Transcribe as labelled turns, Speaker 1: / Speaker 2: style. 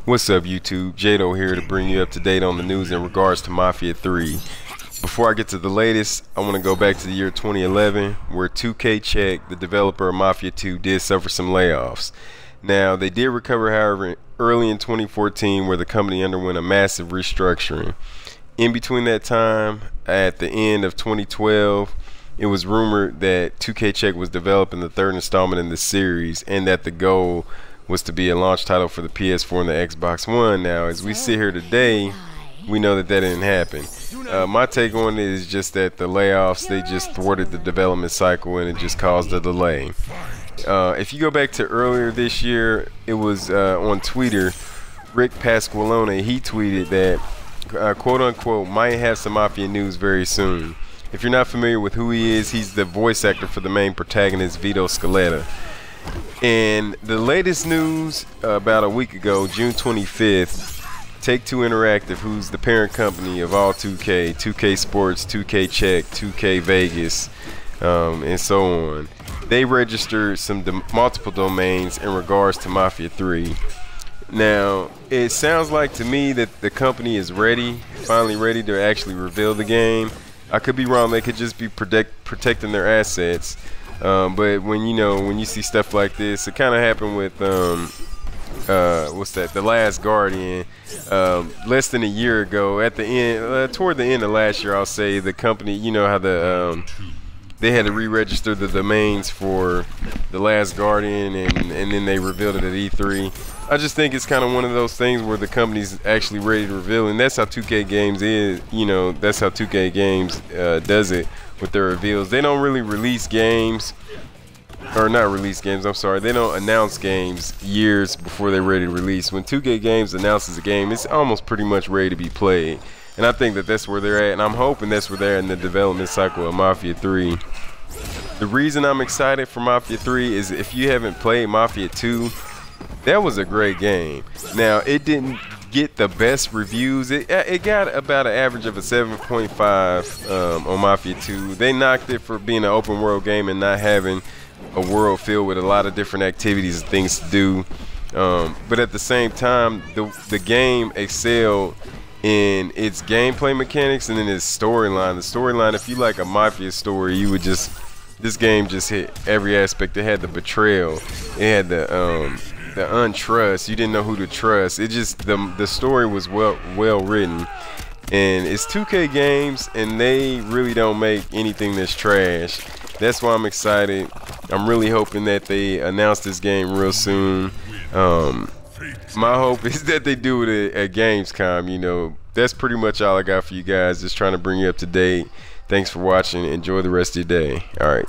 Speaker 1: What's up, YouTube? Jado here to bring you up to date on the news in regards to Mafia 3. Before I get to the latest, I want to go back to the year 2011 where 2K Check, the developer of Mafia 2, did suffer some layoffs. Now, they did recover, however, early in 2014 where the company underwent a massive restructuring. In between that time, at the end of 2012, it was rumored that 2K Check was developing the third installment in the series and that the goal was to be a launch title for the PS4 and the Xbox One. Now, as we sit here today, we know that didn't happen. My take on it is just that the layoffs, they just thwarted the development cycle and it just caused a delay. If you go back to earlier this year, it was on Twitter, Rick Pasqualone, he tweeted that, quote unquote, might have some Mafia news very soon. If you're not familiar with who he is, he's the voice actor for the main protagonist, Vito Scaletta. And the latest news about a week ago, June 25th, Take-Two Interactive, who's the parent company of all 2K, 2K Sports, 2K Check, 2K Vegas, and so on, they registered some multiple domains in regards to Mafia 3. Now, it sounds like to me that the company is ready, finally ready to actually reveal the game. I could be wrong, they could just be protecting their assets. But when you see stuff like this, it kind of happened with what's that? The Last Guardian. Less than a year ago, at the end, toward the end of last year, I'll say, the company, you know how they had to re-register the domains for The Last Guardian, and then they revealed it at E3. I just think it's kind of one of those things where the company's actually ready to reveal, and that's how 2K Games is. That's how 2K Games does it with their reveals. They don't really release games, or not release games, I'm sorry, they don't announce games years before they're ready to release. When 2K Games announces a game, it's almost pretty much ready to be played. And I think that that's where they're at, and I'm hoping that's where they're at in the development cycle of Mafia 3. The reason I'm excited for Mafia 3 is if you haven't played Mafia 2, that was a great game. Now, it didn't get the best reviews. It got about an average of a 7.5 on Mafia 2. They knocked it for being an open world game and not having a world filled with a lot of different activities and things to do. But at the same time, the game excelled in its gameplay mechanics and in its storyline. The storyline, if you like a Mafia story, you would just, this game just hit every aspect. It had the betrayal, it had the untrust. You didn't know who to trust. It just, the story was well written, and it's 2K Games, and they really don't make anything that's trash. That's why I'm excited. I'm really hoping that they announce this game real soon. My hope is that they do it at Gamescom. That's pretty much all I got for you guys. Just trying to bring you up to date. Thanks for watching. Enjoy the rest of your day. All right.